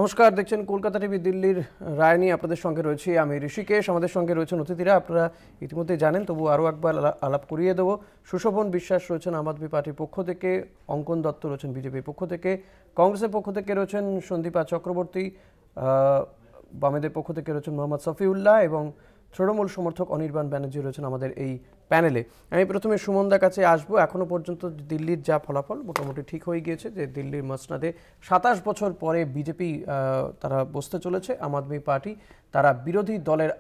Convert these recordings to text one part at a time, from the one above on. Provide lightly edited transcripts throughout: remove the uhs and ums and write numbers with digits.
নমস্কার, দেখছেন কলকাতা টিভি দিল্লির রায় নিয়ে আপনাদের সঙ্গে রয়েছি আমি ঋষিকেশ। আমাদের সঙ্গে রয়েছেন অতিথিরা, আপনারা ইতিমধ্যে জানেন, তবু আরও একবার আলাপ করিয়ে দেবো। সুশোভন বিশ্বাস রয়েছেন আম আদমি পার্টির পক্ষ থেকে, অঙ্কন দত্ত রয়েছেন বিজেপির পক্ষ থেকে, কংগ্রেসের পক্ষ থেকে রয়েছেন সন্দীপা চক্রবর্তী, বামেদের পক্ষ থেকে রয়েছেন মোহাম্মদ সফিউল্লাহ এবং তৃণমূল সমর্থক অনির্বাণ ব্যানার্জি রয়েছেন আমাদের এই প্যানেলে। আমি প্রথমে সুমনদার কাছে আসবো। এখনও পর্যন্ত দিল্লির যা ফলাফল মোটামুটি ঠিক হয়ে গিয়েছে যে দিল্লির মসনদে 27 বছর পরে বিজেপি তারা বসতে চলেছে। আম আদমি পার্টি তারা বিরোধী দলের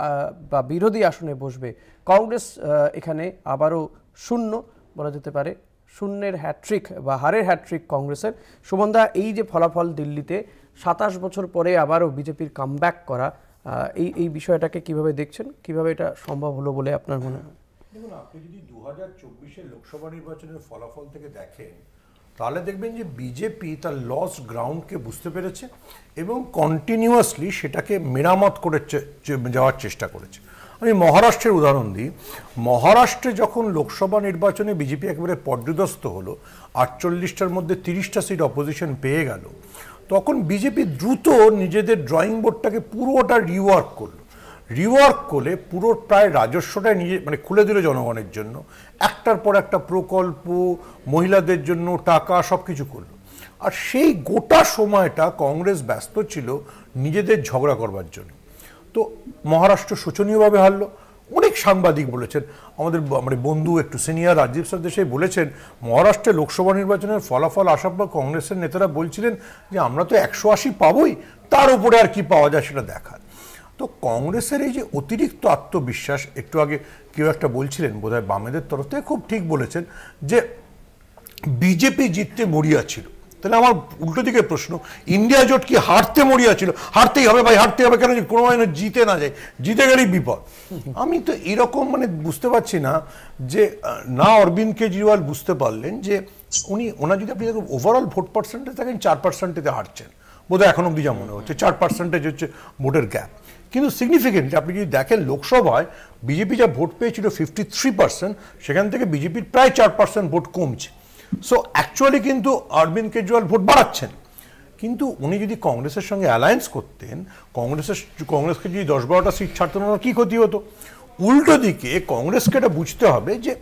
বা বিরোধী আসনে বসবে। কংগ্রেস এখানে আবারও শূন্য বলা যেতে পারে, শূন্যের হ্যাট্রিক বা হারের হ্যাট্রিক কংগ্রেসের। সুমনদা, এই যে ফলাফল দিল্লিতে 27 বছর পরে আবারও বিজেপির কামব্যাক করা, এই বিষয়টাকে কিভাবে দেখছেন, কিভাবে এটা সম্ভব হলো বলে আপনার মনে হয়? দেখুন, আপনি যদি 2024-এর লোকসভা নির্বাচনের ফলাফল থেকে দেখেন তাহলে দেখবেন যে বিজেপি তার লস্ট গ্রাউন্ডকে বুঝতে পেরেছে এবং কন্টিনিউয়াসলি সেটাকে মেরামত করে যাওয়ার চেষ্টা করেছে। আমি মহারাষ্ট্রের উদাহরণ দিই। মহারাষ্ট্রে যখন লোকসভা নির্বাচনে বিজেপি একেবারে পর্যুদস্ত হলো, 48টার মধ্যে 30টা সিট অপোজিশন পেয়ে গেল, তখন বিজেপি দ্রুত নিজেদের ড্রয়িং বোর্ডটাকে পুরোটা রিওয়ার্ক করলো। রিওয়ার্ক করে পুরো প্রায় রাজস্বটাই নিজে খুলে দিল জনগণের জন্য। একটার পর একটা প্রকল্প, মহিলাদের জন্য টাকা, সব কিছু করলো। আর সেই গোটা সময়টা কংগ্রেস ব্যস্ত ছিল নিজেদের ঝগড়া করবার জন্য। তো মহারাষ্ট্র শোচনীয়ভাবে হারলো। অনেক সাংবাদিক বলেছেন, আমাদের বন্ধু একটু সিনিয়র রাজীব সরদেশাই বলেছেন, মহারাষ্ট্রে লোকসভা নির্বাচনের ফলাফল আসার পর কংগ্রেসের নেতারা বলছিলেন যে আমরা তো 180 পাবোই, তার উপরে আর কি পাওয়া যায় সেটা দেখার। তো কংগ্রেসের এই যে অতিরিক্ত আত্মবিশ্বাস, একটু আগে কেউ একটা বলছিলেন বোধহয় বামেদের তরফ থেকে, খুব ঠিক বলেছেন যে বিজেপি জিততে মরিয়া ছিল। তাহলে আমার উল্টো দিকে প্রশ্ন, ইন্ডিয়া জোট কি হারতে মরিয়া ছিল? হারতেই হবে ভাই, হারতে হবে, কেন কোনো মানে জিতে না যায়, জিতে গেলেই বিপদ। আমি তো এরকম বুঝতে পারছি না যে না অরবিন্দ কেজরিওয়াল বুঝতে পারলেন যে ওনার যদি আপনি দেখুন ওভারঅল ভোট পার্সেন্টেজ দেখেন 4%-এ হারছেন বোধহয়, এখন অব্দি যা মনে হচ্ছে 4% হচ্ছে ভোটের গ্যাপ। কিন্তু সিগনিফিকেন্টলি আপনি যদি দেখেন লোকসভায় বিজেপি যা ভোট পেয়েছিল 53%, সেখান থেকে বিজেপির প্রায় 4% ভোট কমছে। সো অ্যাকচুয়ালি কিন্তু অরবিন্দ কেজরিওয়াল ভোট বাড়াচ্ছেন। কিন্তু উনি যদি কংগ্রেসের সঙ্গে অ্যালায়েন্স করতেন, কংগ্রেসকে যদি 10-12টা সিট ছাড়তেন, ওনার কী ক্ষতি হতো? উল্টো দিকে কংগ্রেসকে এটা বুঝতে হবে যে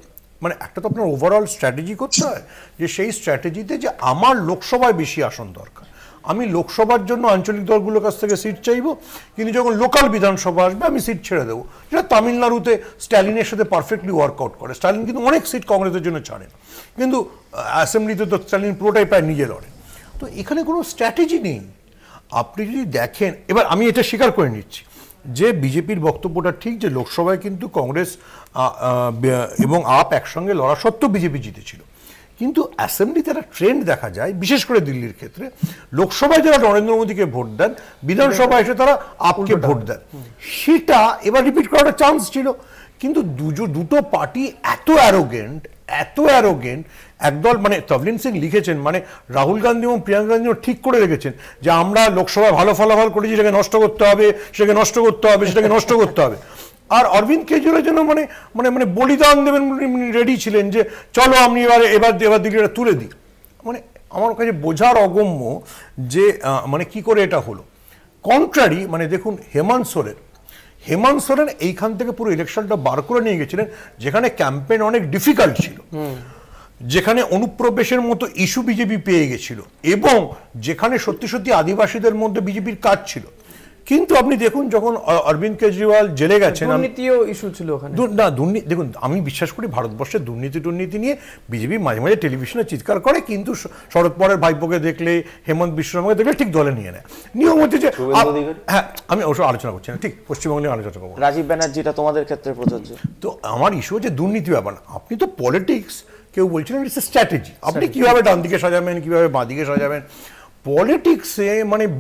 একটা তো আপনার ওভারঅল স্ট্র্যাটেজি করতে হয়, যে সেই স্ট্র্যাটেজিতে যে আমার লোকসভায় বেশি আসন দরকার, আমি লোকসভার জন্য আঞ্চলিক দলগুলোর কাছ থেকে সিট চাইবো, কিন্তু যখন লোকাল বিধানসভা আসবে আমি সিট ছেড়ে দেবো। যেটা তামিলনাড়ুতে স্ট্যালিনের সাথে পারফেক্টলি ওয়ার্কআউট করে। স্ট্যালিন কিন্তু অনেক সিট কংগ্রেসের জন্য ছাড়েন, কিন্তু অ্যাসেম্বলিতে তো স্ট্যালিন পুরোটাই প্রায় নিজে লড়েন। তো এখানে কোনো স্ট্র্যাটেজি নেই। আপনি যদি দেখেন, এবার আমি এটা স্বীকার করে নিচ্ছি যে বিজেপির বক্তব্যটা ঠিক, যে লোকসভায় কিন্তু কংগ্রেস এবং আপ একসঙ্গে লড়া সত্ত্বেও বিজেপি জিতেছিল। কিন্তু অ্যাসেম্বলিতে একটা ট্রেন্ড দেখা যায়, বিশেষ করে দিল্লির ক্ষেত্রে, লোকসভায় যারা নরেন্দ্র মোদীকে ভোট দেন, বিধানসভায় এসে তারা আপকে ভোট দেন। সেটা এবার রিপিট করার চান্স ছিল। কিন্তু দুটো পার্টি এত অ্যারোগেন্ট, একদল তভলিন সিং লিখেছেন, রাহুল গান্ধী এবং প্রিয়াঙ্কা গান্ধী ঠিক করে রেখেছেন যে আমরা লোকসভায় ভালো ফলাফল করেছি, সেটাকে নষ্ট করতে হবে, সেটাকে নষ্ট করতে হবে। আর অরবিন্দ কেজরিওয়ালের জন্য বলিদান দেবেন রেডি ছিলেন, যে চলো আমি এবার দিল্লিটা তুলে দিই। আমার কাছে বোঝার অগম্য যে কি করে এটা হলো। কন্ট্রারি দেখুন হেমন্ত সোরেন এইখান থেকে পুরো ইলেকশনটা বার করে নিয়ে গেছিলেন, যেখানে ক্যাম্পেইন অনেক ডিফিকাল্ট ছিল, যেখানে অনুপ্রবেশের মতো ইস্যু বিজেপি পেয়ে গেছিল, এবং যেখানে সত্যি সত্যি আদিবাসীদের মধ্যে বিজেপির কাজ ছিল। কিন্তু আপনি দেখুন, যখন অরবিন্দ কেজরিওয়াল জেলে গেছেন, দুর্নীতিও ইস্যু ছিল ওখানে। না, দেখুন, আমি বিশ্বাস করি ভারতবর্ষের দুর্নীতি নিয়ে বিজেপি মাঝে মাঝে টেলিভিশনে চিৎকার করে, কিন্তু শরদ পাওয়ারের ভাইপোকে দেখলে, হেমন্ত বিশ্ব শর্মাকে দেখলে ঠিক দলে নিয়ে নেয়। নিয়ম হচ্ছে যে, হ্যাঁ, আমি অবশ্য আলোচনা করছি না, ঠিক পশ্চিমবঙ্গ নিয়ে আলোচনা করবো। রাজীব ব্যানার্জিটা তোমাদের ক্ষেত্রে প্রযোজ্য। তো আমার ইস্যু হচ্ছে দুর্নীতি ব্যাপার না। আপনি তো পলিটিক্স, কেউ বলছিলেন ইটস এ স্ট্র্যাটেজি, আপনি কিভাবে ডান দিকে সাজাবেন, কিভাবে বাঁ দিকে সাজাবেন। পলিটিক্সে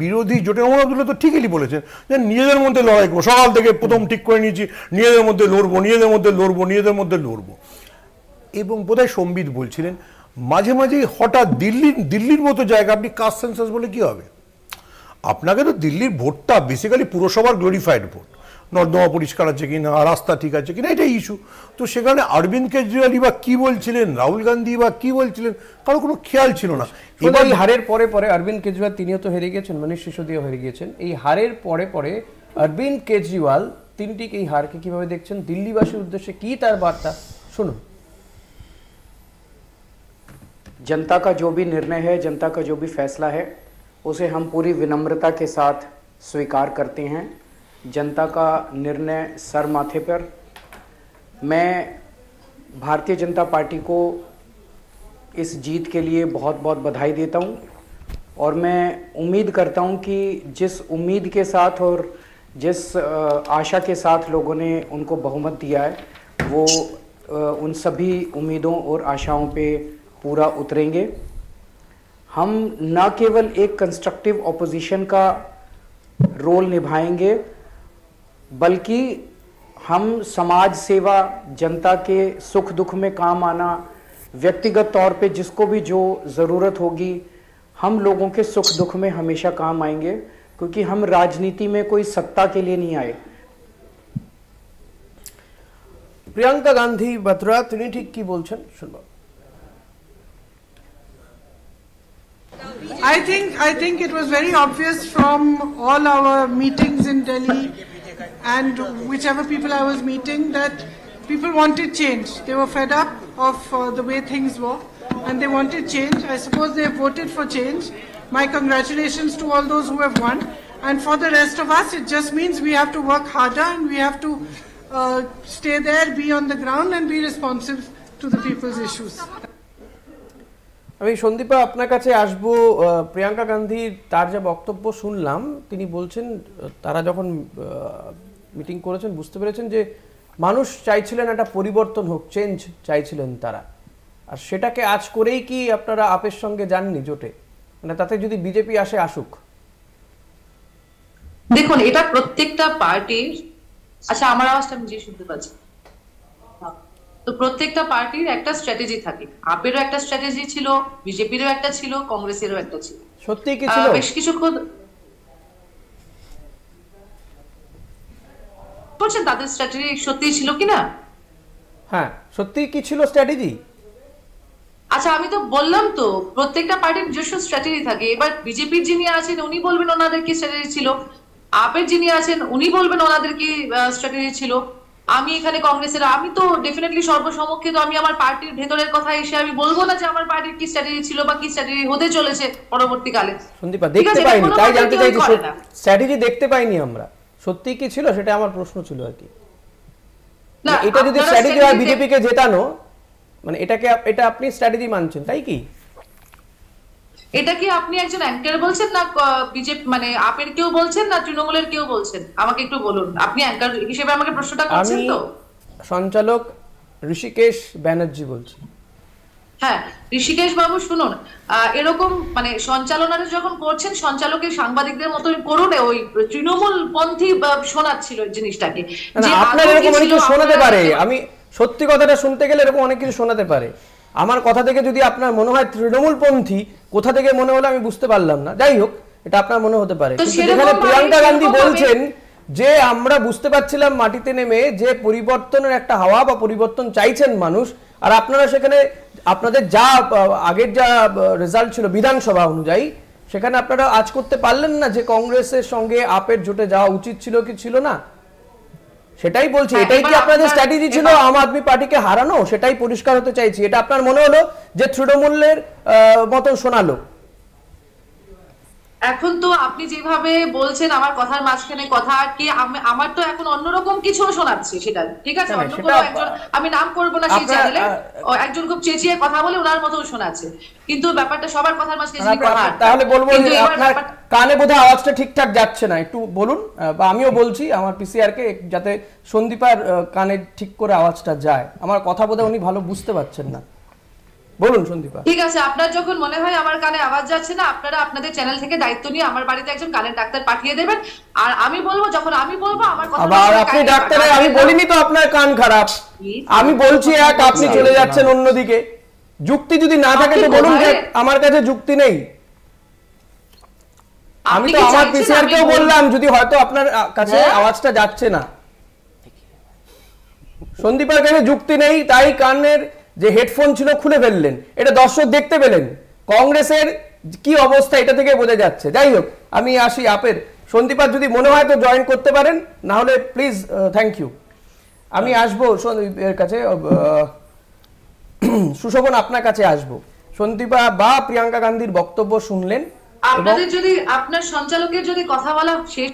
বিরোধী জোটের মধ্যে তো ঠিকই বলেছেন যে নিজেদের মধ্যে লড়াই করবো, সকাল থেকে প্রথম ঠিক করে নিয়েছি নিজেদের মধ্যে লড়বো। এবং বোধহয় সম্বিত বলছিলেন মাঝে মাঝে হঠাৎ দিল্লির মতো জায়গা আপনি কাস্ট সেন্সাস বলে কি হবে? আপনাকে তো দিল্লির ভোটটা বেসিক্যালি পুরসভার গ্লোরিফাইড ভোট। নর্দমা পরিষ্কার আছে কিনা, রাস্তা ঠিক আছে কিনা, এটাই ইস্যু। তো সেখানে অরবিন্দ কেজরিওয়ালই বা কী বলছিলেন, রাহুল গান্ধী বা কী বলছিলেন, কারো কোনো খেয়াল ছিল না। এবার এই হারের পরে পরে অরবিন্দ কেজরিওয়াল তিনিও তো হেরে গিয়েছেন, মনীষ সিসোদিয়াও হেরে গিয়েছেন। এই হারের পরে পরে অরবিন্দ কেজরিওয়াল তিনি ঠিক এই হারকে কিভাবে দেখছেন, দিল্লিবাসীর উদ্দেশ্যে কি তার বার্তা শুনুন। जनता का जो भी निर्णय है, जनता का जो भी फैसला है, उसे हम पूरी विनम्रता के साथ स्वीकार करते हैं। जनता का निर्णय सर माथे पर। मैं भारतीय जनता पार्टी को इस जीत के लिए बहुत बहुत बधाई देता हूं और मैं उम्मीद करता हूं कि जिस उम्मीद के साथ और जिस आशा के साथ लोगों ने उनको बहुमत दिया है, वो उन सभी उम्मीदों और आशाओं पे पूरा उतरेंगे। हम न केवल एक कंस्ट्रक्टिव ऑपोजिशन का रोल निभाएंगे, बल्कि हम समाज सेवा, जनता के सुख दुख में काम आना, व्यक्तिगत तौर पे जिसको भी जो ज़रूरत होगी, हम लोगों के सुख दुख में हमेशा काम आएंगे, क्योंकि हम राजनीति में कोई सत्ता के लिए नहीं आए। प्रियंका गांधी वाड्रा তিনি ঠিক কি বলছেন শুনবো। I think it was very obvious from all our meetings in Delhi and whichever people I was meeting that people wanted change. They were fed up of the way things were and they wanted change. I suppose they voted for change. My congratulations to all those who have won. And for the rest of us, it just means we have to work harder and we have to stay there, be on the ground and be responsive to the people's issues. আমি সন্দীপা আপনার কাছে আসবো। প্রিয়াঙ্কা গান্ধী তার যে বক্তব্য শুনলাম, তিনি বলছেন তারা যখন মিটিং করেছেন বুঝতে পেরেছেন যে মানুষ চাইছিলেন একটা পরিবর্তন হোক, চেঞ্জ চাইছিলেন তারা, আর সেটাকে আজ করেই কি আপনারা আপের সঙ্গে যাননি জোটে, মানে তাতে যদি বিজেপি আসে আসুক? দেখুন, এটা প্রত্যেকটা পার্টির, আচ্ছা আমার আওয়াজটা আমি যে শুনতে পাচ্ছি, তো প্রত্যেকটা পার্টির একটা স্ট্র্যাটেজি থাকে। আপেরও একটা স্ট্র্যাটেজি ছিল, বিজেপিরও একটা ছিল, কংগ্রেসেরও একটা ছিল। সত্যি কি ছিল? বেশ কিছুক্ষণ বলছেন তাদের স্ট্র্যাটেজি সত্যি ছিল কিনা? হ্যাঁ, সত্যি কি ছিল স্ট্র্যাটেজি? আচ্ছা আমি তো বললাম তো প্রত্যেকটা পার্টির নিজস্ব স্ট্র্যাটেজি থাকে। এবার বিজেপির যিনি আছেন উনি বলবেন ওনাদের কি স্ট্র্যাটেজি ছিল, আপের যিনি আছেন উনি বলবেন ওনাদের কি স্ট্র্যাটেজি ছিল। আমি এখানে কংগ্রেসের, আমি তো ডেফিনেটলি সর্বসমক্ষে, তো আমি আমার পার্টির ভেতরের কথা এসে আমি বলবো না যে আমার পার্টির কি স্ট্র্যাটেজি ছিল বা কি স্ট্র্যাটেজি হতে চলেছে পরবর্তীকালে। সন্দীপা দেখতে পাইনি, তাই জানতে চাইছি স্ট্র্যাটেজি দেখতে পাইনি আমরা, সত্যি কি ছিল সেটা আমার প্রশ্ন ছিল আর কি। না এটা যদি স্ট্র্যাটেজি হয় বিজেপি কে জেতানো, মানে এটা আপনি স্ট্র্যাটেজি মানছেন তাই কি? এটা কি আপনি একজন অ্যাঙ্কার বলছেন না বিজেপি মানে আপের কেউ বলছেন না তৃণমূলের কেউ বলছেন? আমাকে একটু বলুন, আপনি অ্যাঙ্কার হিসেবে আমাকে প্রশ্নটা করছেন তো? সঞ্চালক ঋষিকেশ ব্যানার্জি বলছি। হ্যাঁ ঋষিকেশ বাবু শুনুন, এরকম মানে সঞ্চালনাটা যখন করছেন সঞ্চালকের সাংবাদিকদের মতো করুন, ওই তৃণমূল পন্থী শোনাচ্ছিল জিনিসটাকে। আপনার এরকম অনেক কিছু শোনাতে পারে, আমি সত্যি কথাটা শুনতে গেলে এরকম অনেক কিছু শোনাতে পারে। আমার কথা থেকে যদি আপনার মনে হয় তৃণমূলপন্থী, কোথা থেকে মনে হলো আমি বুঝতে পারলাম না, যাই হোক এটা আপনার মনে হতে পারে। যেখানে প্রিয়াঙ্কা গান্ধী বলছেন যে আমরা বুঝতে পারছিলাম মাটিতে নেমে যে পরিবর্তনের একটা হাওয়া বা পরিবর্তন চাইছেন মানুষ, আর আপনারা সেখানে আপনাদের যা আগের যা রেজাল্ট ছিল বিধানসভা অনুযায়ী সেখানে আপনারা আজ করতে পারলেন না যে কংগ্রেসের সঙ্গে আপের জোটে যাওয়া উচিত ছিল কি ছিল না, সেটাই বলছি। এটাই কি আপনাদের স্ট্র্যাটেজি ছিল আম আদমি পার্টিকে হারানো? সেটাই পরিষ্কার হতে চাইছি। এটা আপনার মনে হলো যে তৃণমূলের মতন শোনালো? এখন তো আপনি যেভাবে বলছেন আমার কথার মাঝখানে কথা কি, আমার তো এখন অন্যরকম কিছু শোনাচ্ছে, সেটা ঠিক আছে। অন্য কোনো একজন, আমি নাম করবো না সেই চ্যানেলে, একজন খুব চেঁচিয়ে কথা বলে ওনার মতো শোনাচ্ছে, কিন্তু ব্যাপারটা সবার কথার মাঝখানে। তাহলে বলবো যে আপনার কানে বোধহয় আওয়াজটা ঠিকঠাক যাচ্ছে না, একটু বলুন, বা আমিও বলছি আমার পিসিআর কে যাতে সন্দীপার কানে ঠিক করে আওয়াজটা যায়। আমার কথা বোধহয় উনি ভালো বুঝতে পারছেন না, বলুন সন্দীপা। ঠিক আছে, আপনার যখন মনে হয় আমার কানে আওয়াজ যাচ্ছে না, আপনারা আপনাদের চ্যানেল থেকে দায়িত্ব নিয়ে আমার বাড়িতে একজন কানের ডাক্তার পাঠিয়ে দেবেন, আর আমি বলবো যখন আমি বলবো আমার কথা। আবার আপনি ডাক্তার, আমি বলিনি তো আপনার কান খারাপ, আমি বলছি এক, আপনি চলে যাচ্ছেন অন্যদিকে। যুক্তি যদি না থাকে তো বলুন যে আমার কাছে যুক্তি নেই। আমি তো আমার পিসিআর কেও বললাম যদি হয়তো আপনার কাছে আওয়াজটা যাচ্ছে না, সন্দীপার কাছে যুক্তি নেই, তাই কানের যে হেডফোন ছিল খুলে ফেললেন। এটা দর্শক দেখতে পেলেন। কংগ্রেসের কি অবস্থা এটা থেকে বোঝা যাচ্ছে। যাই হোক, আমি আসি আপের। সন্দীপার যদি মনে হয় তো জয়েন করতে পারেন, না হলে প্লিজ থ্যাংক ইউ। আমি আসবো সন্দীপের কাছে, সুশোভন আপনার কাছে আসবো। সন্দীপা বা প্রিয়াঙ্কা গান্ধীর বক্তব্য শুনলেন, আপনাদের যদি আপনার সঞ্চালকের যদি কথা বলা শেষ